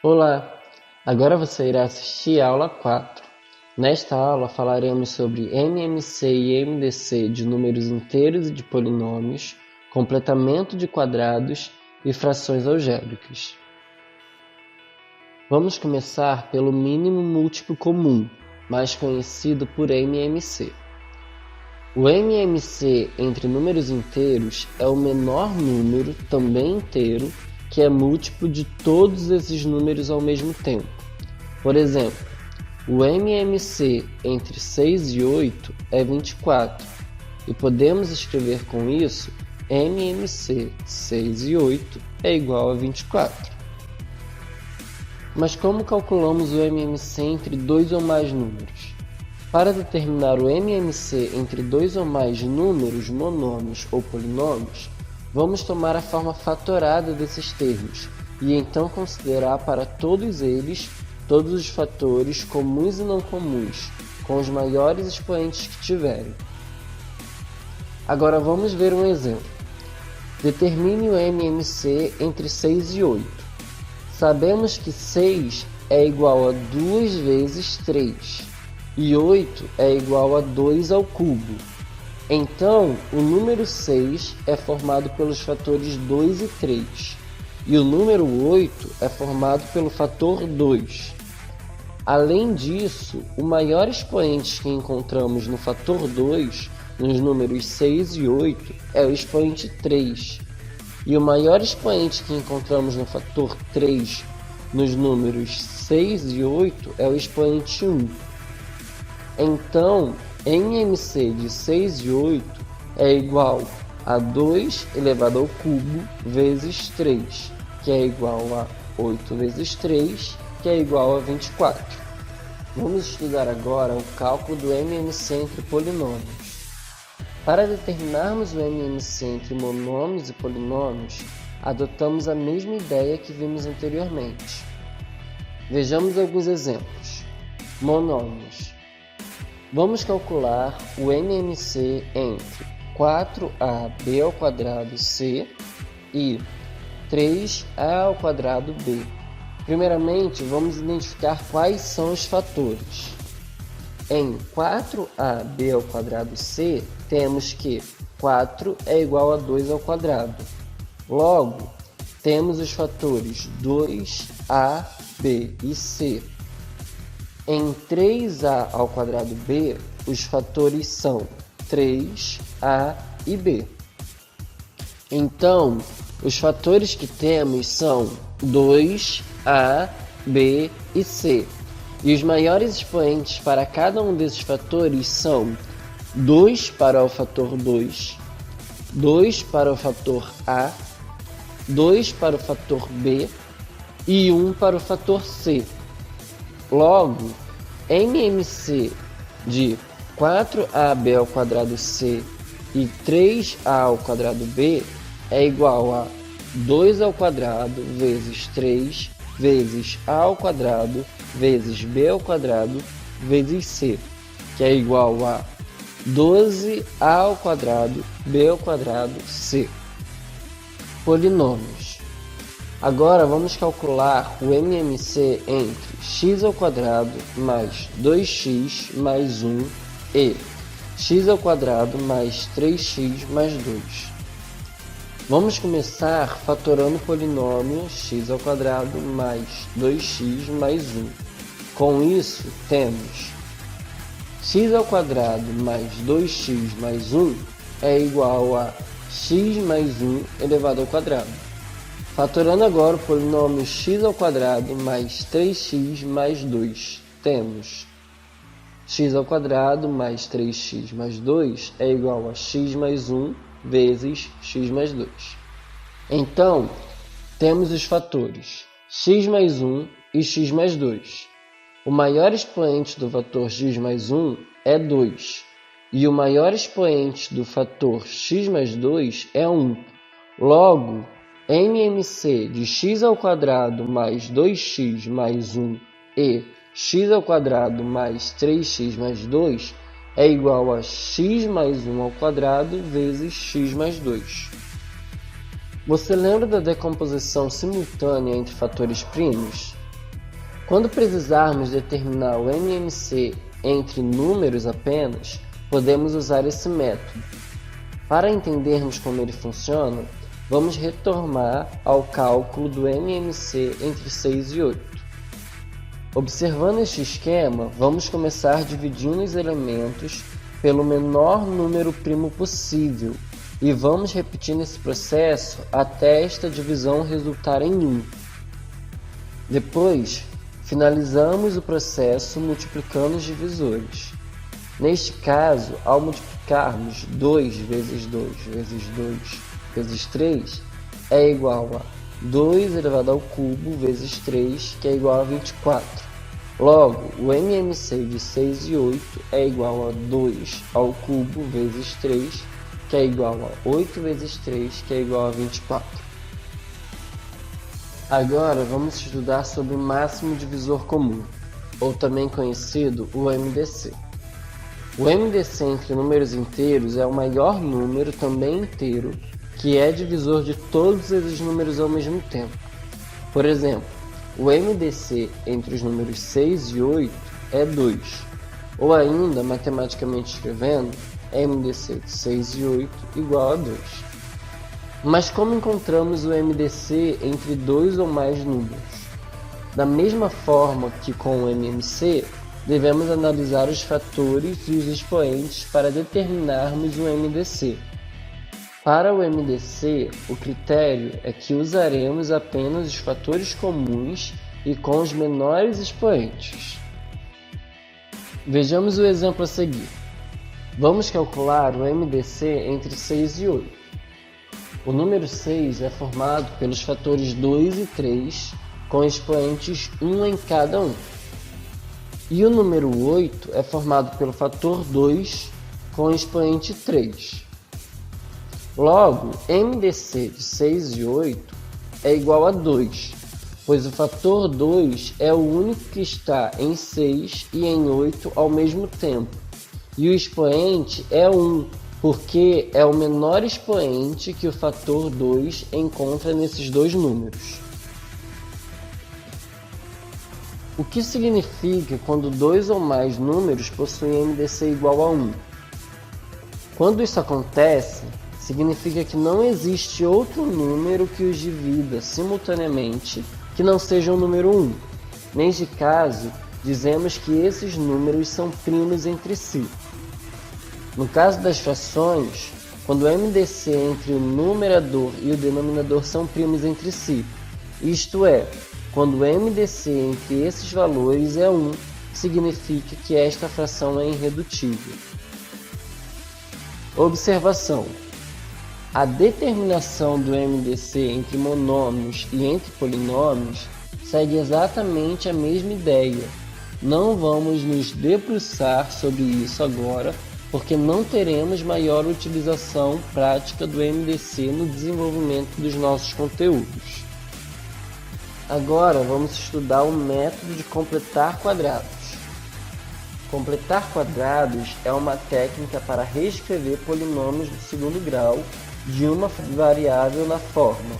Olá! Agora você irá assistir a aula 4. Nesta aula falaremos sobre MMC e MDC de números inteiros e de polinômios, completamento de quadrados e frações algébricas. Vamos começar pelo mínimo múltiplo comum, mais conhecido por MMC. O MMC entre números inteiros é o menor número, também inteiro, que é múltiplo de todos esses números ao mesmo tempo. Por exemplo, o MMC entre 6 e 8 é 24, e podemos escrever com isso MMC de 6 e 8 é igual a 24. Mas como calculamos o MMC entre dois ou mais números? Para determinar o MMC entre dois ou mais números, monômios ou polinômios, vamos tomar a forma fatorada desses termos e então considerar para todos eles todos os fatores comuns e não comuns, com os maiores expoentes que tiverem. Agora vamos ver um exemplo. Determine o MMC entre 6 e 8. Sabemos que 6 é igual a 2 vezes 3 e 8 é igual a 2 ao cubo. Então, o número 6 é formado pelos fatores 2 e 3, e o número 8 é formado pelo fator 2. Além disso, o maior expoente que encontramos no fator 2, nos números 6 e 8, é o expoente 3. E o maior expoente que encontramos no fator 3, nos números 6 e 8, é o expoente 1. Então, MMC de 6 e 8 é igual a 2 elevado ao cubo vezes 3, que é igual a 8 vezes 3, que é igual a 24. Vamos estudar agora o cálculo do MMC entre polinômios. Para determinarmos o MMC entre monômios e polinômios, adotamos a mesma ideia que vimos anteriormente. Vejamos alguns exemplos. Monômios. Vamos calcular o MMC entre 4ab² e 3a² Primeiramente, vamos identificar quais são os fatores. Em 4ab², temos que 4 é igual a 2 ao quadrado. Logo, temos os fatores 2a, b e c. Em 3a²b, os fatores são 3a e b. Então, os fatores que temos são 2a, b e c. E os maiores expoentes para cada um desses fatores são 2 para o fator 2, 2 para o fator a, 2 para o fator b e 1 para o fator c. Logo, MMC de 4ab² e 3a² é igual a 2 ao quadrado vezes 3 vezes a² vezes b² vezes c, que é igual a 12a² b² c. Polinômios. Agora vamos calcular o MMC entre x² mais 2x mais 1 e x² mais 3x mais 2. Vamos começar fatorando o polinômio x² mais 2x mais 1. Com isso, temos x² mais 2x mais 1 é igual a x mais 1 elevado ao quadrado. Fatorando agora o polinômio x² mais 3x mais 2, temos x² mais 3x mais 2 é igual a x mais 1 vezes x mais 2. Então, temos os fatores x mais 1 e x mais 2. O maior expoente do fator x mais 1 é 2, e o maior expoente do fator x mais 2 é 1. Logo, MMC de x² mais 2x mais 1 e x² mais 3x mais 2 é igual a x mais 1 ao quadrado vezes x mais 2. Você lembra da decomposição simultânea entre fatores primos? Quando precisarmos determinar o MMC entre números apenas, podemos usar esse método. Para entendermos como ele funciona, vamos retornar ao cálculo do MMC entre 6 e 8. Observando este esquema, vamos começar dividindo os elementos pelo menor número primo possível e vamos repetindo esse processo até esta divisão resultar em 1. Depois, finalizamos o processo multiplicando os divisores. Neste caso, ao multiplicarmos 2 vezes 2 vezes 2 vezes 3, é igual a 2 elevado ao cubo vezes 3, que é igual a 24. Logo, o MMC de 6 e 8 é igual a 2 ao cubo vezes 3, que é igual a 8 vezes 3, que é igual a 24. Agora vamos estudar sobre o máximo divisor comum, ou também conhecido o MDC. O MDC entre números inteiros é o maior número, também inteiro, que é divisor de todos esses números ao mesmo tempo. Por exemplo, o MDC entre os números 6 e 8 é 2, ou ainda, matematicamente escrevendo, MDC de 6 e 8 igual a 2. Mas como encontramos o MDC entre dois ou mais números? Da mesma forma que com o MMC, devemos analisar os fatores e os expoentes para determinarmos o MDC. Para o MDC, o critério é que usaremos apenas os fatores comuns e com os menores expoentes. Vejamos o exemplo a seguir. Vamos calcular o MDC entre 6 e 8. O número 6 é formado pelos fatores 2 e 3, com expoentes 1 em cada um. E o número 8 é formado pelo fator 2, com expoente 3. Logo, MDC de 6 e 8 é igual a 2, pois o fator 2 é o único que está em 6 e em 8 ao mesmo tempo. E o expoente é 1, porque é o menor expoente que o fator 2 encontra nesses dois números. O que significa quando dois ou mais números possuem MDC igual a 1? Quando isso acontece, significa que não existe outro número que os divida simultaneamente que não seja o número 1. Neste caso, dizemos que esses números são primos entre si. No caso das frações, quando o MDC entre o numerador e o denominador são primos entre si, isto é, quando o MDC entre esses valores é 1, significa que esta fração é irredutível. Observação: a determinação do MDC entre monômios e entre polinômios segue exatamente a mesma ideia. Não vamos nos debruçar sobre isso agora, porque não teremos maior utilização prática do MDC no desenvolvimento dos nossos conteúdos. Agora vamos estudar o método de completar quadrados. Completar quadrados é uma técnica para reescrever polinômios do segundo grau de uma variável na forma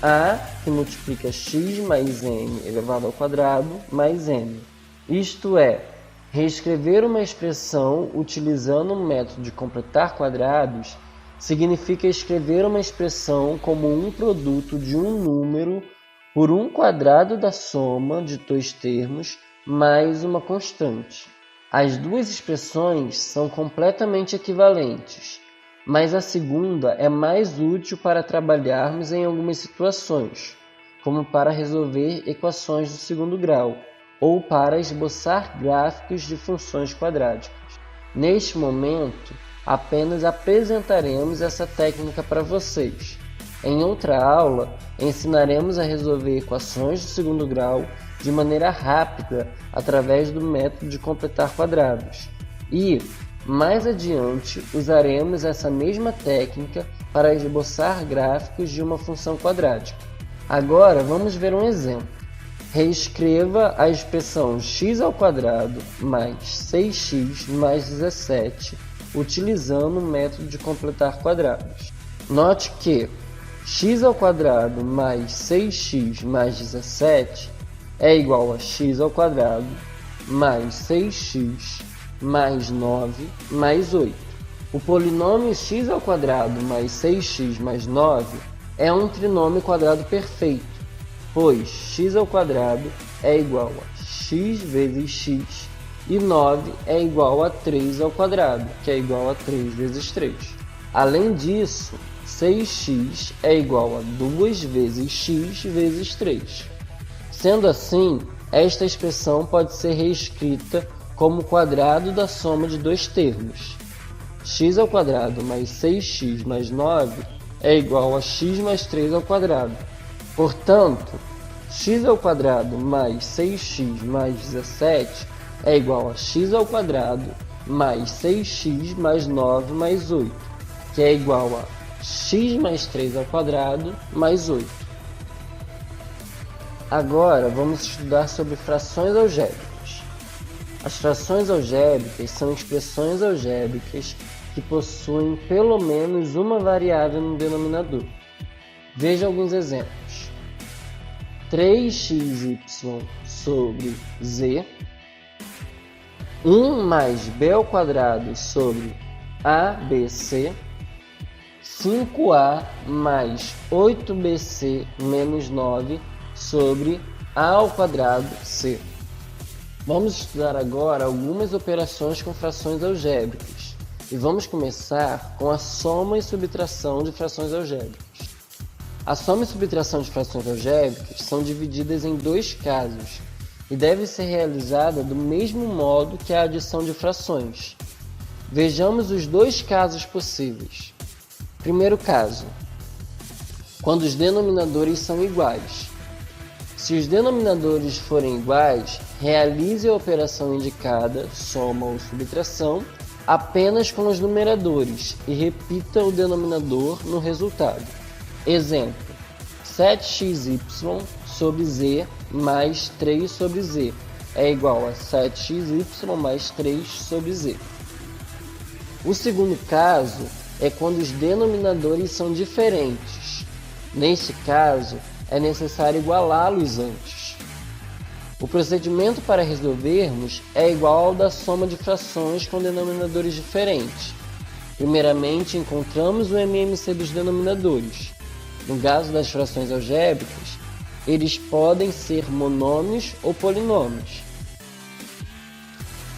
a, que multiplica x mais n elevado ao quadrado, mais n. Isto é, reescrever uma expressão utilizando o método de completar quadrados significa escrever uma expressão como um produto de um número por um quadrado da soma de dois termos mais uma constante. As duas expressões são completamente equivalentes, mas a segunda é mais útil para trabalharmos em algumas situações, como para resolver equações do segundo grau, ou para esboçar gráficos de funções quadráticas. Neste momento, apenas apresentaremos essa técnica para vocês. Em outra aula, ensinaremos a resolver equações do segundo grau de maneira rápida através do método de completar quadrados. E, mais adiante, usaremos essa mesma técnica para esboçar gráficos de uma função quadrática. Agora, vamos ver um exemplo. Reescreva a expressão x² mais 6x mais 17 utilizando o método de completar quadrados. Note que x² mais 6x mais 17 é igual a x ao quadrado mais 6x mais 9 mais 8. O polinômio x ao quadrado mais 6x mais 9 é um trinômio quadrado perfeito, pois x ao quadrado é igual a x vezes x e 9 é igual a 3 ao quadrado, que é igual a 3 vezes 3. Além disso, 6x é igual a 2 vezes x vezes 3. Sendo assim, esta expressão pode ser reescrita como o quadrado da soma de dois termos. X ao quadrado mais 6x mais 9 é igual a x mais 3 ao quadrado. Portanto, x ao quadrado mais 6x mais 17 é igual a x ao quadrado mais 6x mais 9 mais 8, que é igual a x mais 3 ao quadrado mais 8. Agora vamos estudar sobre frações algébricas. As frações algébricas são expressões algébricas que possuem pelo menos uma variável no denominador. Veja alguns exemplos. 3xy sobre z, 1 mais b ao quadrado sobre abc, 5a mais 8bc menos 9 sobre a ao quadrado c. Vamos estudar agora algumas operações com frações algébricas e vamos começar com a soma e subtração de frações algébricas. A soma e subtração de frações algébricas são divididas em dois casos e deve ser realizada do mesmo modo que a adição de frações. Vejamos os dois casos possíveis. Primeiro caso, quando os denominadores são iguais. Se os denominadores forem iguais, realize a operação indicada, soma ou subtração, apenas com os numeradores e repita o denominador no resultado. Exemplo, 7xy sobre z mais 3 sobre z é igual a 7xy mais 3 sobre z. O segundo caso é quando os denominadores são diferentes. Neste caso, é necessário igualá-los antes. O procedimento para resolvermos é igual ao da soma de frações com denominadores diferentes. Primeiramente, encontramos o MMC dos denominadores. No caso das frações algébricas, eles podem ser monômios ou polinômios.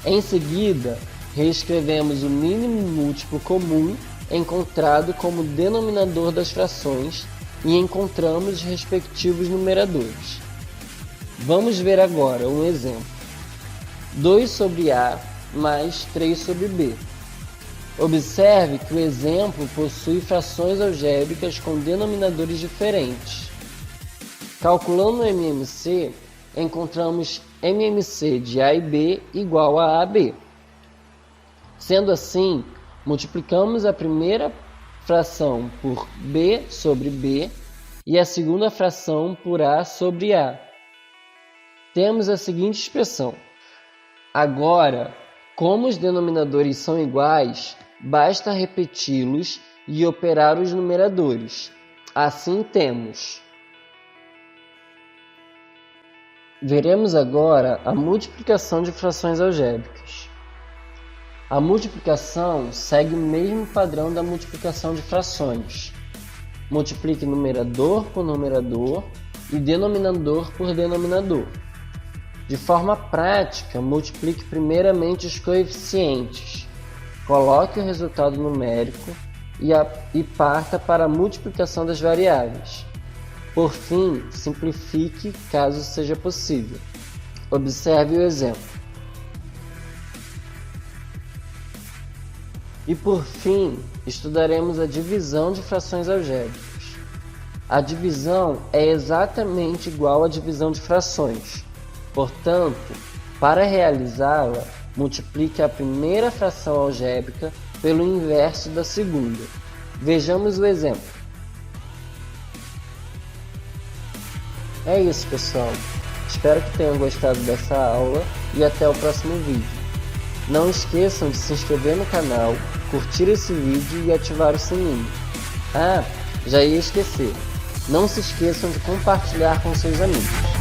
Em seguida, reescrevemos o mínimo múltiplo comum encontrado como denominador das frações e encontramos os respectivos numeradores. Vamos ver agora um exemplo. 2 sobre A mais 3 sobre B. Observe que o exemplo possui frações algébricas com denominadores diferentes. Calculando o MMC, encontramos MMC de A e B igual a AB. Sendo assim, multiplicamos a primeira fração por B sobre B e a segunda fração por A sobre A. Temos a seguinte expressão. Agora, como os denominadores são iguais, basta repeti-los e operar os numeradores. Assim temos. Veremos agora a multiplicação de frações algébricas. A multiplicação segue o mesmo padrão da multiplicação de frações. Multiplique numerador por numerador e denominador por denominador. De forma prática, multiplique primeiramente os coeficientes. Coloque o resultado numérico e parta para a multiplicação das variáveis. Por fim, simplifique caso seja possível. Observe o exemplo. E por fim, estudaremos a divisão de frações algébricas. A divisão é exatamente igual à divisão de frações. Portanto, para realizá-la, multiplique a primeira fração algébrica pelo inverso da segunda. Vejamos o exemplo. É isso, pessoal. Espero que tenham gostado dessa aula e até o próximo vídeo. Não esqueçam de se inscrever no canal, curtir esse vídeo e ativar o sininho. Ah, já ia esquecer. Não se esqueçam de compartilhar com seus amigos.